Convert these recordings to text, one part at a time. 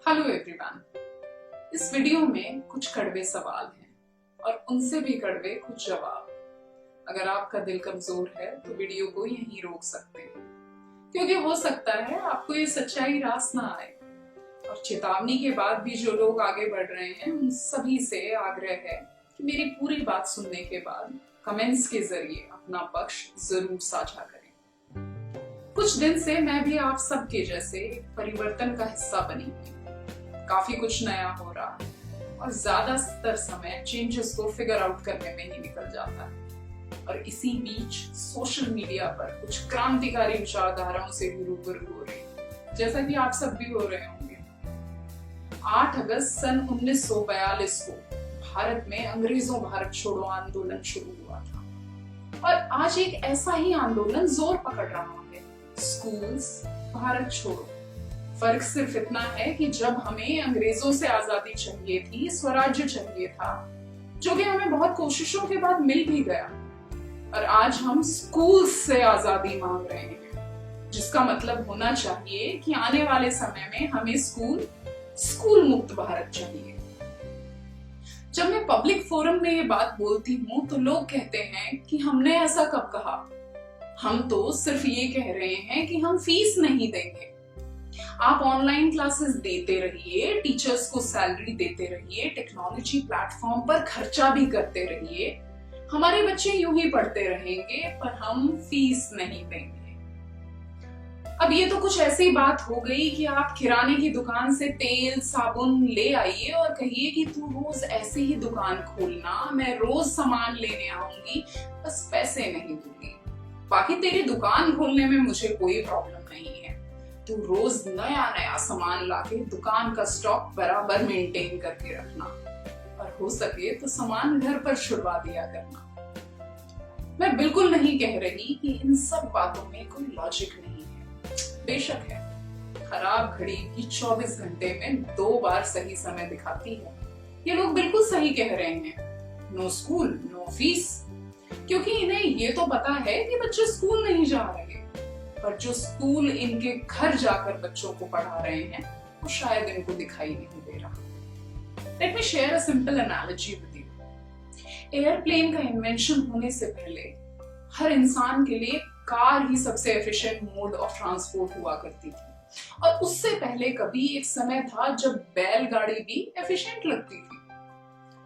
Hello everyone. इस video में कुछ कड़वे सवाल हैं और उनसे भी कड़वे कुछ जवाब। अगर आपका दिल कमजोर है तो वीडियो को यहीं रोक सकते हैं, क्योंकि हो सकता है आपको ये सच्चाई रास ना आए। और चेतावनी के बाद भी जो लोग आगे बढ़ रहे हैं उन सभी से आग्रह है कि मेरी पूरी बात सुनने के बाद कमेंट्स के जरिए अपना पक्ष जरूर साझा करें। कुछ दिन से मैं भी आप सबके जैसे परिवर्तन का हिस्सा बनी हुई। काफी कुछ नया हो रहा है और ज्यादातर समय चेंजेस को फिगर आउट करने में ही निकल जाता है। और इसी बीच सोशल मीडिया पर कुछ क्रांतिकारी विचारधाराओं से भी रूबरू हो रही है, जैसा कि आप सब भी हो रहे होंगे। 8 अगस्त सन 1942 को भारत में अंग्रेजों भारत छोड़ो आंदोलन शुरू हुआ था और आज एक ऐसा ही आंदोलन जोर पकड़ रहा है, स्कूल्स भारत छोड़ो। फर्क सिर्फ इतना है कि जब हमें अंग्रेजों से आजादी चाहिए थी, स्वराज्य चाहिए था, जो कि हमें बहुत कोशिशों के बाद मिल भी गया, और आज हम स्कूल से आजादी मांग रहे हैं, जिसका मतलब होना चाहिए कि आने वाले समय में हमें स्कूल मुक्त भारत चाहिए। जब मैं पब्लिक फोरम में ये बात बोलती हूँ तो लोग कहते हैं कि हमने ऐसा कब कहा। हम तो सिर्फ ये कह रहे हैं कि हम फीस नहीं देंगे। आप ऑनलाइन क्लासेस देते रहिए, टीचर्स को सैलरी देते रहिए, टेक्नोलॉजी प्लेटफॉर्म पर खर्चा भी करते रहिए, हमारे बच्चे यूं ही पढ़ते रहेंगे, पर हम फीस नहीं देंगे। अब ये तो कुछ ऐसी बात हो गई कि आप किराने की दुकान से तेल साबुन ले आइए और कहिए कि तू रोज ऐसे ही दुकान खोलना, मैं रोज सामान लेने आऊंगी, बस पैसे नहीं दूंगी। बाकी तेरी दुकान खोलने में मुझे कोई प्रॉब्लम नहीं है, तू रोज नया नया सामान लाके दुकान का स्टॉक बराबर मेंटेन करके रखना, और हो सके तो सामान घर पर छुड़वा दिया करना। मैं बिल्कुल नहीं कह रही कि इन सब बातों में कोई लॉजिक नहीं है, बेशक है। खराब घड़ी भी 24 घंटे में 2 बार सही समय दिखाती है। ये लोग बिल्कुल सही कह रहे हैं, नो स्कूल नो फीस, क्योंकि इन्हें ये तो पता है कि बच्चे स्कूल नहीं जा रहे, पर जो स्कूल इनके घर जाकर बच्चों को पढ़ा रहे हैं वो शायद इनको दिखाई नहीं दे रहा। Let me share a simple analogy with you. Airplane का इन्वेंशन होने से पहले हर इंसान के लिए कार ही सबसे एफिशिएंट मोड ऑफ ट्रांसपोर्ट हुआ करती थी, और उससे पहले कभी एक समय था जब बैलगाड़ी भी एफिशिएंट लगती थी।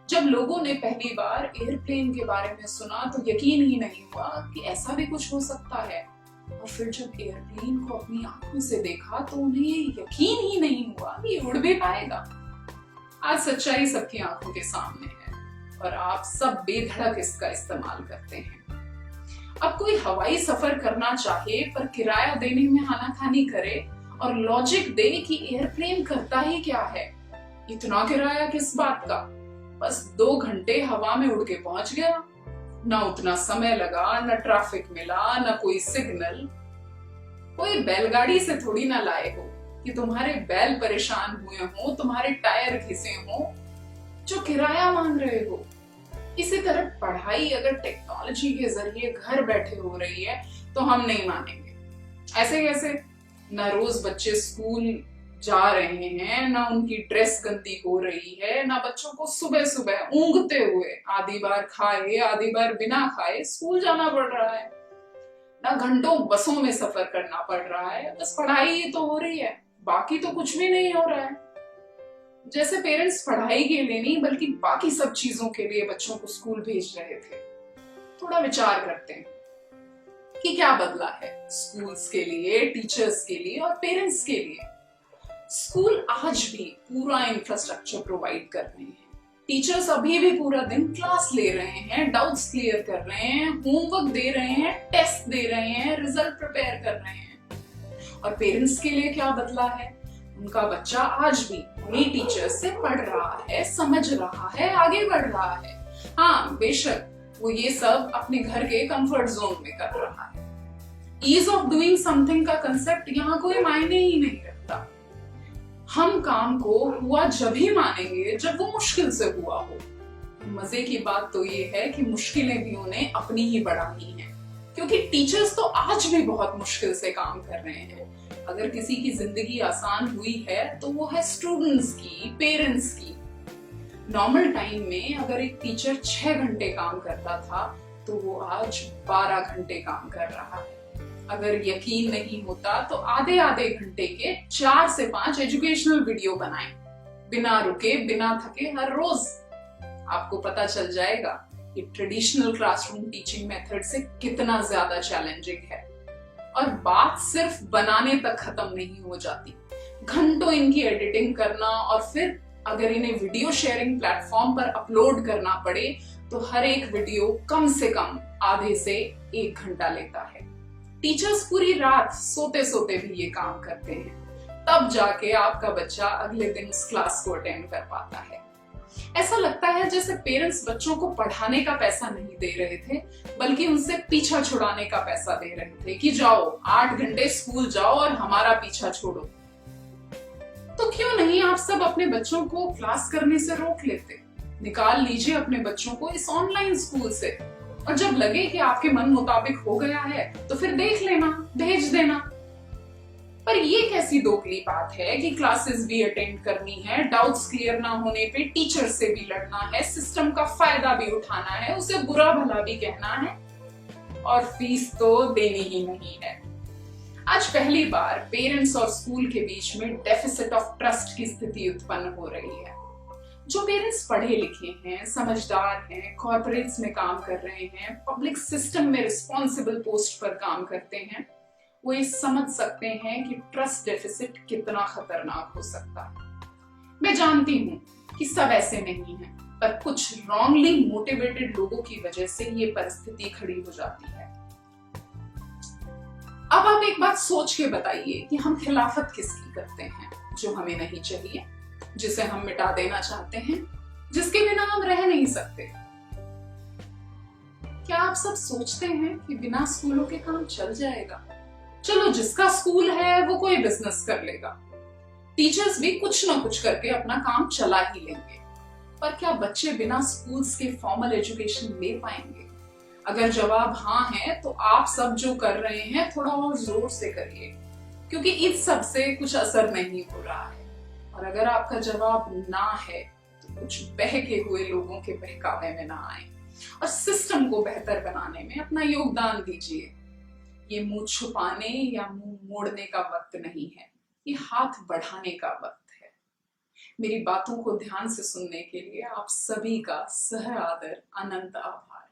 जब लोगों ने पहली बार एयरप्लेन के बारे में सुना तो यकीन ही नहीं हुआ कि ऐसा भी कुछ हो सकता है, और फिर जब एयरप्लेन को अपनी आंखों से देखा तो उन्हें यकीन ही नहीं हुआ कि उड़ भी पाएगा। आज सच्चाई सबकी आंखों के सामने है और आप सब बेधड़क इसका इस्तेमाल करते हैं। अब कोई हवाई सफर करना चाहे पर किराया देने में आनाकानी करे और लॉजिक दे कि एयरप्लेन करता ही क्या है, इतना किराया किस बात का, बस 2 घंटे हवा में उड़ के पहुंच गया, ना उतना समय लगा, ना ट्रैफिक मिला, ना कोई सिग्नल। कोई बैलगाड़ी से थोड़ी ना लाए हो कि तुम्हारे बैल परेशान हुए हो, तुम्हारे टायर घिसे हो, जो किराया मांग रहे हो। इसी तरह पढ़ाई अगर टेक्नोलॉजी के जरिए घर बैठे हो रही है तो हम नहीं मानेंगे। ऐसे कैसे? ना रोज बच्चे स्कूल जा रहे हैं, ना उनकी ड्रेस गंदी हो रही है, ना बच्चों को सुबह सुबह ऊँघते हुए आधी बार खाए आधी बार बिना खाए स्कूल जाना पड़ रहा है, ना घंटों बसों में सफर करना पड़ रहा है, बस पढ़ाई ही तो हो रही है, बाकी तो कुछ भी नहीं हो रहा है। जैसे पेरेंट्स पढ़ाई के लिए नहीं बल्कि बाकी सब चीजों के लिए बच्चों को स्कूल भेज रहे थे। थोड़ा विचार करते हैं कि क्या बदला है स्कूल्स के लिए, टीचर्स के लिए और पेरेंट्स के लिए। स्कूल आज भी पूरा इंफ्रास्ट्रक्चर प्रोवाइड कर रहे हैं, टीचर्स अभी भी पूरा दिन क्लास ले रहे हैं, डाउट्स क्लियर कर रहे हैं, होमवर्क दे रहे हैं, टेस्ट दे रहे हैं, रिजल्ट प्रिपेयर कर रहे हैं। और पेरेंट्स के लिए क्या बदला है? उनका बच्चा आज भी उन्हीं टीचर्स से पढ़ रहा है, समझ रहा है, आगे बढ़ रहा है। हाँ बेशक वो ये सब अपने घर के कंफर्ट जोन में कर रहा है। ईज ऑफ डूइंग समथिंग का कंसेप्ट यहाँ कोई मायने ही नहीं रखता। हम काम को हुआ जब ही मानेंगे जब वो मुश्किल से हुआ हो। मजे की बात तो ये है कि मुश्किलें भी उन्हें अपनी ही बढ़ानी हैं, क्योंकि टीचर्स तो आज भी बहुत मुश्किल से काम कर रहे हैं। अगर किसी की जिंदगी आसान हुई है तो वो है स्टूडेंट्स की, पेरेंट्स की। नॉर्मल टाइम में अगर एक टीचर 6 घंटे काम करता था तो वो आज 12 घंटे काम कर रहा है। अगर यकीन नहीं होता तो आधे आधे घंटे के 4 से 5 एजुकेशनल वीडियो बनाएं, बिना रुके बिना थके हर रोज। आपको पता चल जाएगा कि ट्रेडिशनल क्लासरूम टीचिंग मेथड से कितना ज्यादा चैलेंजिंग है। और बात सिर्फ बनाने तक खत्म नहीं हो जाती, घंटों इनकी एडिटिंग करना और फिर अगर इन्हें वीडियो शेयरिंग प्लेटफॉर्म पर अपलोड करना पड़े तो हर एक वीडियो कम से कम आधे से 1 घंटा लेता है। टीचर्स पूरी रात सोते सोते भी ये काम करते हैं, तब जाके आपका बच्चा अगले दिन उस क्लास को अटेंड कर पाता है। ऐसा लगता है जैसे पेरेंट्स बच्चों को पढ़ाने का पैसा नहीं दे रहे थे, बल्कि उनसे पीछा छुड़ाने का पैसा दे रहे थे कि जाओ 8 घंटे स्कूल जाओ और हमारा पीछा छोड़ो। तो क्यों नहीं आप सब अपने बच्चों को क्लास करने से रोक लेते? निकाल लीजिए अपने बच्चों को इस ऑनलाइन स्कूल से, और जब लगे कि आपके मन मुताबिक हो गया है तो फिर देख लेना, भेज देना। पर ये कैसी दोगली बात है कि क्लासेस भी अटेंड करनी है, डाउट्स क्लियर ना होने पे टीचर से भी लड़ना है, सिस्टम का फायदा भी उठाना है, उसे बुरा भला भी कहना है, और फीस तो देनी ही नहीं है। आज पहली बार पेरेंट्स और स्कूल के बीच में डेफिसिट ऑफ ट्रस्ट की स्थिति उत्पन्न हो रही है। जो पेरेंट्स पढ़े लिखे हैं, समझदार हैं, कॉर्पोरेट्स में काम कर रहे हैं, पब्लिक सिस्टम में रिस्पॉन्सिबल पोस्ट पर काम करते हैं, वो ये समझ सकते हैं कि ट्रस्ट डेफिसिट कितना खतरनाक हो सकता है। मैं जानती हूँ कि सब ऐसे नहीं है, पर कुछ रॉन्गली मोटिवेटेड लोगों की वजह से ये परिस्थिति खड़ी हो जाती है। अब आप एक बात सोच के बताइए कि हम खिलाफत किसकी करते हैं, जो हमें नहीं चाहिए, जिसे हम मिटा देना चाहते हैं, जिसके बिना हम रह नहीं सकते। क्या आप सब सोचते हैं कि बिना स्कूलों के काम चल जाएगा? चलो जिसका स्कूल है वो कोई बिजनेस कर लेगा, टीचर्स भी कुछ ना कुछ करके अपना काम चला ही लेंगे। पर क्या बच्चे बिना स्कूल्स के फॉर्मल एजुकेशन ले पाएंगे? अगर जवाब हाँ है तो आप सब जो कर रहे हैं थोड़ा और जोर से करिए, क्योंकि इस सब से कुछ असर नहीं हो रहा है। और अगर आपका जवाब ना है तो कुछ बहके हुए लोगों के बहकावे में ना आए और सिस्टम को बेहतर बनाने में अपना योगदान दीजिए। ये मुंह छुपाने या मुंह मोड़ने का वक्त नहीं है, ये हाथ बढ़ाने का वक्त है। मेरी बातों को ध्यान से सुनने के लिए आप सभी का सह आदर, अनंत आभार।